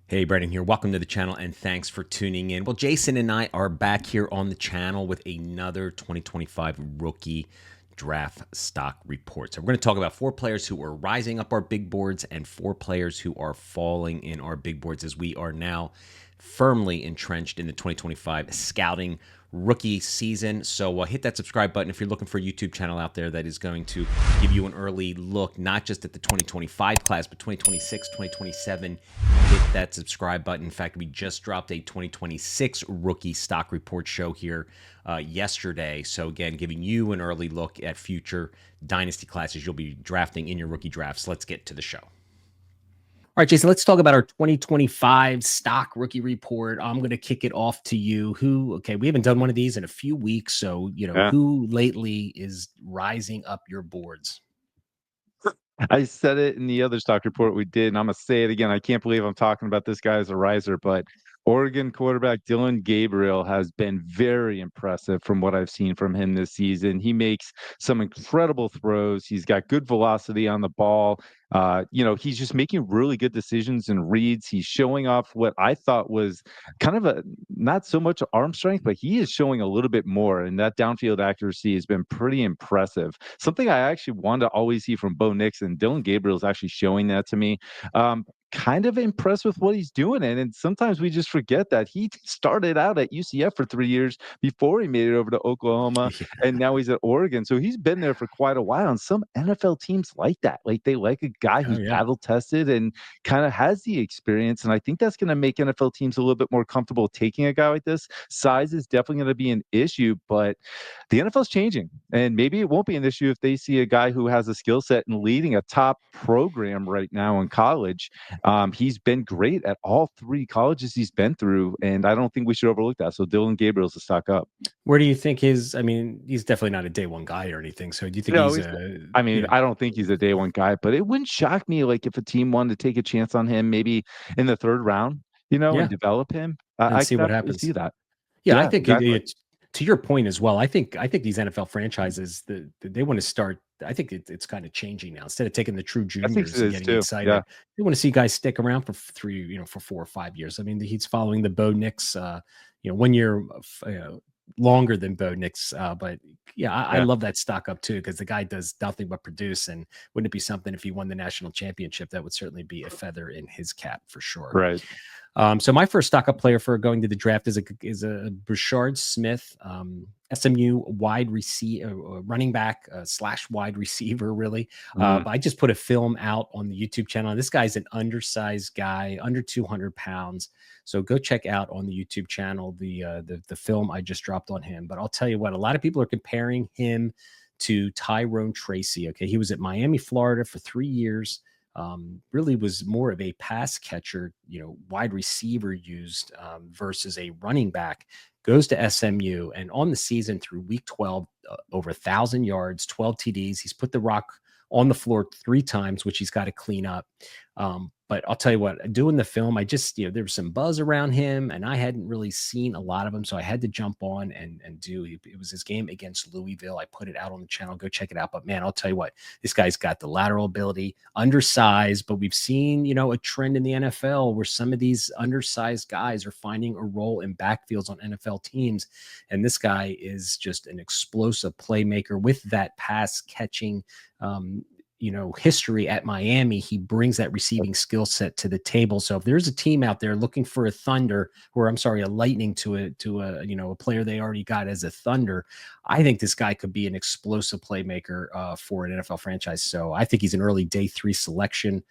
Hey, Brendan here. Welcome to the channel and thanks for tuning in. Well, Jason and I are back here on the channel with another 2025 rookie draft stock report. So we're going to talk about 4 players who are rising up our big boards and 4 players who are falling in our big boards as we are now firmly entrenched in the 2025 scouting rookie season. So hit that subscribe button if you're looking for a YouTube channel out there that is going to give you an early look, not just at the 2025 class, but 2026, 2027. Hit that subscribe button. In fact, we just dropped a 2026 rookie stock report show here yesterday. So again, giving you an early look at future dynasty classes you'll be drafting in your rookie drafts. Let's get to the show. All right, Jason, let's talk about our 2025 stock rookie report. I'm going to kick it off to you. We haven't done one of these in a few weeks. So, who lately is rising up your boards? I said it in the other stock report we did, and I'm going to say it again. I can't believe I'm talking about this guy as a riser, but Oregon quarterback Dylan Gabriel has been very impressive from what I've seen from him this season. He makes some incredible throws. He's got good velocity on the ball. He's just making really good decisions and reads. He's showing off what I thought was kind of a not so much arm strength, but he is showing a little bit more. And that downfield accuracy has been pretty impressive. Something I actually wanted to always see from Bo Nix, and Dylan Gabriel is actually showing that to me. Kind of impressed with what he's doing. And sometimes we just forget that he started out at UCF for 3 years before he made it over to Oklahoma, and now he's at Oregon. So he's been there for quite a while. And some NFL teams like that. Like they like a guy who's battle tested and kind of has the experience. And I think that's going to make NFL teams a little bit more comfortable taking a guy like this. Size is definitely going to be an issue, but the NFL's changing. And maybe it won't be an issue if they see a guy who has a skill set and leading a top program right now in college. He's been great at all 3 colleges he's been through, and I don't think we should overlook that. So Dylan Gabriel's a stock up. Where do you think he's definitely not a day one guy or anything. So do you think I don't think he's a day one guy, but it wouldn't shock me like if a team wanted to take a chance on him, maybe in the 3rd round, and develop him. And I see could what definitely happens. see that. Yeah, I think exactly. To your point as well. I think these NFL franchises they want to start. I think it's kind of changing now. Instead of taking the true juniors and getting excited, they want to see guys stick around for 4 or 5 years. I mean, he's following the Bo Nix, 1 year longer than Bo Nix. But I love that stock up too, because the guy does nothing but produce. And wouldn't it be something if he won the national championship? That would certainly be a feather in his cap for sure. Right. So my first stock up player for going to the draft is a Brashard Smith, SMU wide receiver, running back / wide receiver, really. But I just put a film out on the YouTube channel. This guy's an undersized guy, under 200 pounds. So go check out on the YouTube channel the film I just dropped on him. But I'll tell you what, a lot of people are comparing him to Tyrone Tracy. Okay, he was at Miami, Florida for 3 years. Really was more of a pass catcher, wide receiver used versus a running back. Goes to SMU, and on the season through week 12, over 1,000 yards, 12 TDs. He's put the rock on the floor 3 times, which he's got to clean up. But I'll tell you what, doing the film, I just, there was some buzz around him and I hadn't really seen a lot of him. So I had to jump on and do it was his game against Louisville. I put it out on the channel. Go check it out. But man, I'll tell you what, this guy's got the lateral ability, undersized, but we've seen, a trend in the NFL where some of these undersized guys are finding a role in backfields on NFL teams. And this guy is just an explosive playmaker with that pass catching, history at Miami. He brings that receiving skill set to the table. So if there's a team out there looking for a Thunder, or I'm sorry, a Lightning to a player they already got as a Thunder, I think this guy could be an explosive playmaker for an NFL franchise. So I think he's an early day 3 selection.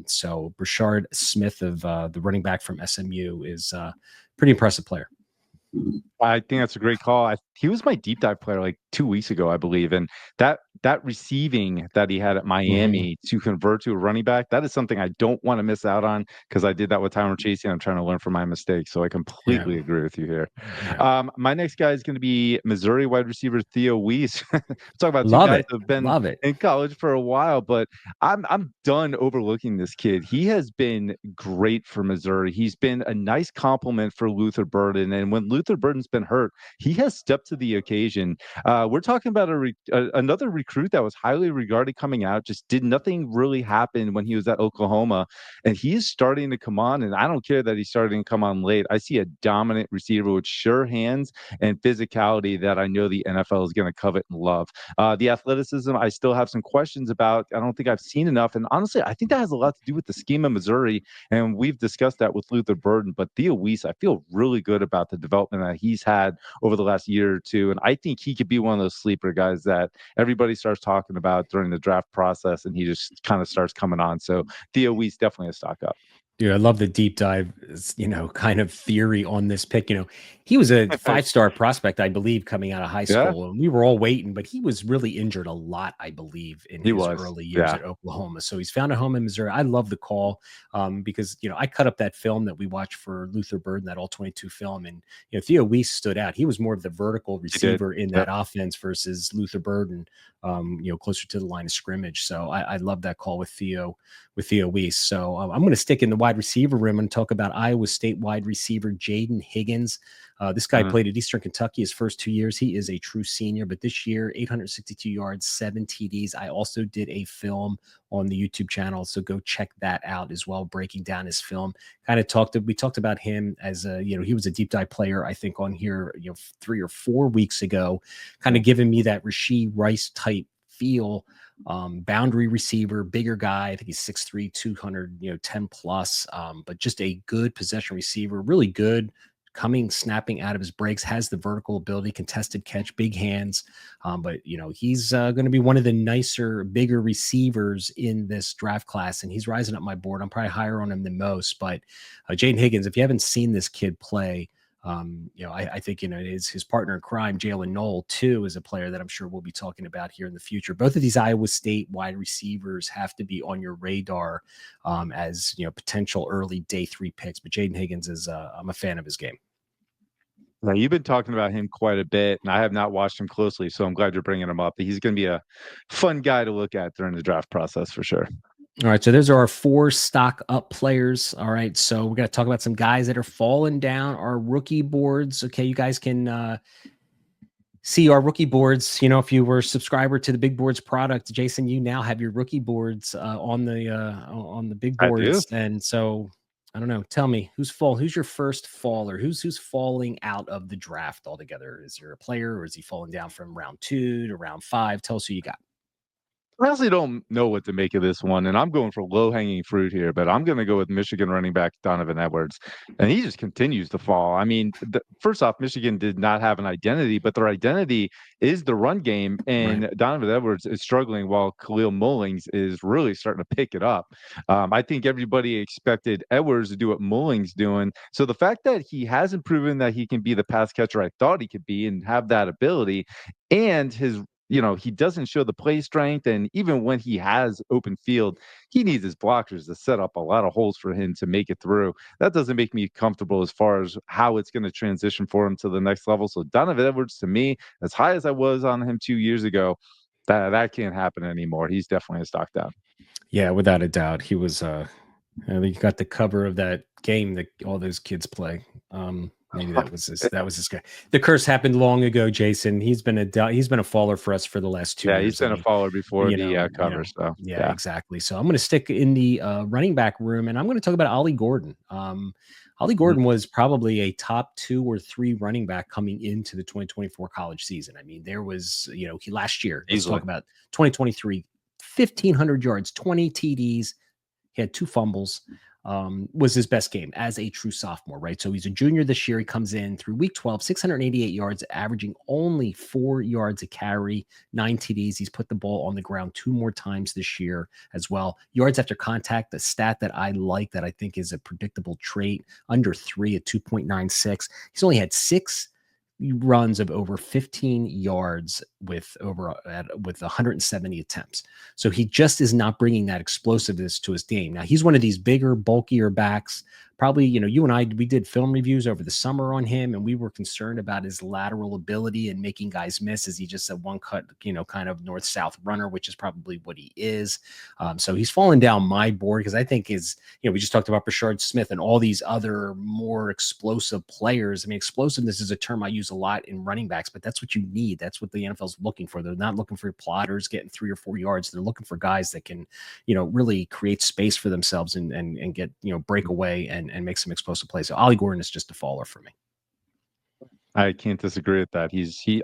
So Brashard Smith of the running back from SMU is a pretty impressive player. I think that's a great call. He was my deep dive player like 2 weeks ago, I believe. And that receiving that he had at Miami to convert to a running back, that is something I don't want to miss out on, because I did that with Tyrone Tracy and I'm trying to learn from my mistakes. So I completely agree with you here. Yeah. My next guy is going to be Missouri wide receiver Theo Weiss. Talk about two guys who have been in college for a while, but I'm done overlooking this kid. He has been great for Missouri. He's been a nice compliment for Luther Burden. And when Luther Burden's been hurt, he has stepped to the occasion. We're talking about another recruit recruit that was highly regarded coming out, just did nothing really happen when he was at Oklahoma. And he is starting to come on. And I don't care that he's starting to come on late. I see a dominant receiver with sure hands and physicality that I know the NFL is going to covet and love. The athleticism, I still have some questions about. I don't think I've seen enough. And honestly, I think that has a lot to do with the scheme of Missouri. And we've discussed that with Luther Burden. But Theo Weiss, I feel really good about the development that he's had over the last year or two. And I think he could be one of those sleeper guys that everybody starts talking about during the draft process, and he just kind of starts coming on. So Theo Weiss, definitely a stock up. Dude, I love the deep dive, kind of theory on this pick. He was a five-star prospect, I believe, coming out of high Yeah, school, and we were all waiting, but he was really injured a lot, I believe, in he his was. early years Yeah, at Oklahoma. So he's found a home in Missouri. I love the call because, I cut up that film that we watched for Luther Burden, that all-22 film, and, Theo Weiss stood out. He was more of the vertical he did. receiver in Yep. that offense versus Luther Burden, closer to the line of scrimmage. So I love that call with Theo Weiss. So I'm going to stick in the wide receiver room and talk about Iowa State wide receiver Jaden Higgins. This guy played at Eastern Kentucky his first 2 years. He is a true senior, but this year, 862 yards, 7 TDs. I also did a film on the YouTube channel, so go check that out as well, breaking down his film. We talked about him as he was a deep dive player, I think, on here, 3 or 4 weeks ago, kind of giving me that Rashee Rice type feel. Boundary receiver, bigger guy. I think he's 6'3", 200, 10 plus, but just a good possession receiver, really good snapping out of his breaks, has the vertical ability, contested catch, big hands. But he's going to be one of the nicer, bigger receivers in this draft class, and he's rising up my board. I'm probably higher on him than most, but Jaden Higgins, if you haven't seen this kid play, I think, his partner in crime, Jalen Knoll, too, is a player that I'm sure we'll be talking about here in the future. Both of these Iowa State wide receivers have to be on your radar as, potential early day 3 picks. But Jaden Higgins I'm a fan of his game. Now, you've been talking about him quite a bit, and I have not watched him closely, so I'm glad you're bringing him up. He's going to be a fun guy to look at during the draft process for sure. All right, so those are our 4 stock up players. All right, so we're going to talk about some guys that are falling down our rookie boards. Okay, you guys can see our rookie boards. If you were a subscriber to the Big Boards product, Jason, you now have your rookie boards on the big boards. And so I don't know. Tell me who's your first faller? Who's falling out of the draft altogether? Is there a player, or is he falling down from round 2 to round 5? Tell us who you got. I honestly don't know what to make of this one, and I'm going for low-hanging fruit here, but I'm going to go with Michigan running back Donovan Edwards, and he just continues to fall. I mean, first off, Michigan did not have an identity, but their identity is the run game, and Right. Donovan Edwards is struggling while Khalil Mullings is really starting to pick it up. I think everybody expected Edwards to do what Mullings doing, so the fact that he hasn't proven that he can be the pass catcher I thought he could be and have that ability, and he doesn't show the play strength. And even when he has open field, he needs his blockers to set up a lot of holes for him to make it through. That doesn't make me comfortable as far as how it's going to transition for him to the next level. So Donovan Edwards, to me, as high as I was on him 2 years ago, that can't happen anymore. He's definitely a stock down. Yeah, without a doubt. He was I think you got the cover of that game that all those kids play. Maybe that was this guy. The curse happened long ago, Jason. He's been a faller for us for the last 2 Yeah, years. he's been a faller before the cover. So yeah, exactly. So I'm going to stick in the running back room, and I'm going to talk about Ollie Gordon. Ollie Gordon was probably a top 2 or 3 running back coming into the 2024 college season. I mean, there was, he last year, let's talk about 2023, 1,500 yards, 20 TDs. He had 2 fumbles, was his best game as a true sophomore, right? So he's a junior this year. He comes in through week 12, 688 yards, averaging only 4 yards a carry, 9 TDs. He's put the ball on the ground 2 more times this year as well. Yards after contact, the stat that I like, that I think is a predictable trait, under 3 at 2.96. He's only had 6 runs of over 15 yards with 170 attempts. So he just is not bringing that explosiveness to his game. Now, he's one of these bigger, bulkier backs, probably, you and I, we did film reviews over the summer on him, and we were concerned about his lateral ability and making guys miss. Is he just a one cut, kind of north south runner, which is probably what he is. So he's fallen down my board because I think we just talked about Brashard Smith and all these other more explosive players. I mean, explosiveness is a term I use a lot in running backs, but that's what you need. That's what the NFL's looking for. They're not looking for plotters getting 3 or 4 yards. They're looking for guys that can, really create space for themselves and get, break away and make some explosive plays. So Ollie Gordon is just a faller for me. I can't disagree with that.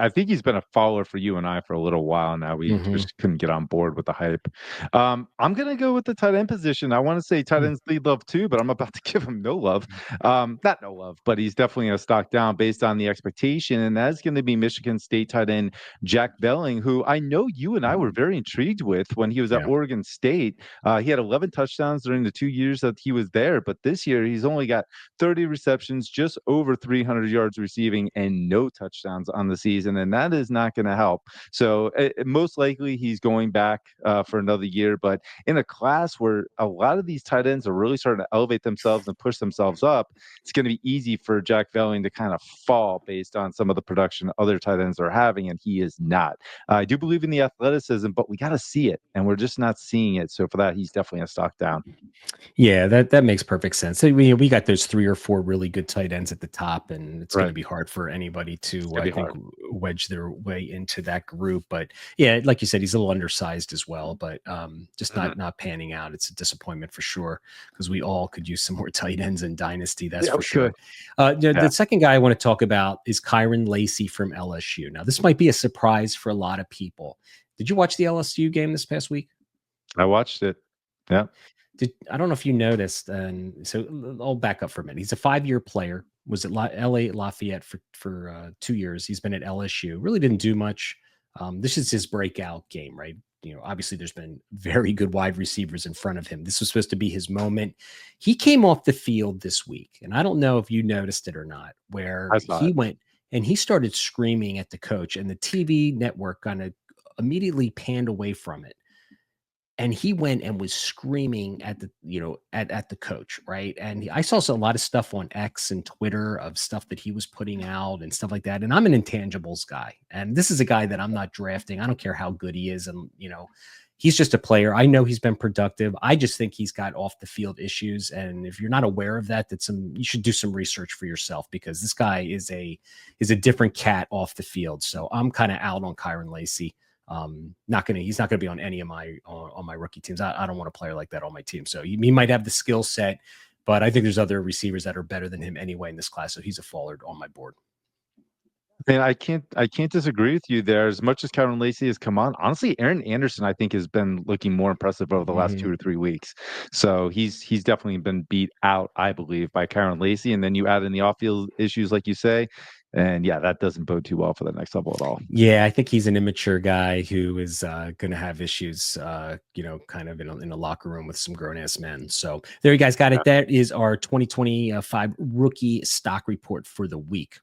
I think he's been a follower for you and I for a little while now. We just couldn't get on board with the hype. I'm gonna go with the tight end position. I want to say tight ends need love too, but I'm about to give him no love. Not no love, but he's definitely a stock down based on the expectation, and that's going to be Michigan State tight end Jack Belling, who I know you and I were very intrigued with when he was at Oregon State. He had 11 touchdowns during the 2 years that he was there, but this year he's only got 30 receptions, just over 300 yards receiving, and no touchdowns on the season, and that is not going to help. So most likely he's going back for another year, but in a class where a lot of these tight ends are really starting to elevate themselves and push themselves up, it's going to be easy for Jack Belling to kind of fall based on some of the production other tight ends are having, and he is not. I do believe in the athleticism, but we got to see it, and we're just not seeing it. So for that, he's definitely a stock down. Yeah, that makes perfect sense. So we got those 3 or 4 really good tight ends at the top, and it's going to be hard for anybody to, I think, wedge their way into that group. But yeah, like you said, he's a little undersized as well, but just not panning out. It's a disappointment for sure because we all could use some more tight ends in Dynasty. That's for sure. The second guy I want to talk about is Kyron Lacey from LSU. Now, this might be a surprise for a lot of people. Did you watch the LSU game this past week? I watched it. Yeah. I don't know if you noticed, and so I'll back up for a minute. He's a 5-year player, was at LA Lafayette for 2 years. He's been at LSU, really didn't do much. This is his breakout game, right? Obviously there's been very good wide receivers in front of him. This was supposed to be his moment. He came off the field this week, and I don't know if you noticed it or not, where he went and he started screaming at the coach, and the TV network kind of immediately panned away from it. And he went and was screaming at the, at the coach, right? And I saw a lot of stuff on X and Twitter of stuff that he was putting out and stuff like that. And I'm an intangibles guy, and this is a guy that I'm not drafting. I don't care how good he is, and he's just a player. I know he's been productive. I just think he's got off the field issues, and if you're not aware of that, you should do some research for yourself, because this guy is a different cat off the field. So I'm kind of out on Kyron Lacey. He's not gonna be on any of my on my rookie teams. I don't want a player like that on my team. So he might have the skill set, but I think there's other receivers that are better than him anyway in this class. So he's a faller on my board. And I can't disagree with you there. As much as Kyron Lacey has come on, honestly, Aaron Anderson, I think, has been looking more impressive over the last 2 or 3 weeks. So he's definitely been beat out, I believe, by Kyron Lacey. And then you add in the off-field issues, like you say, and yeah, that doesn't bode too well for the next level at all. Yeah, I think he's an immature guy who is going to have issues, kind of in a locker room with some grown-ass men. So there you guys got it. That is our 2025 rookie stock report for the week.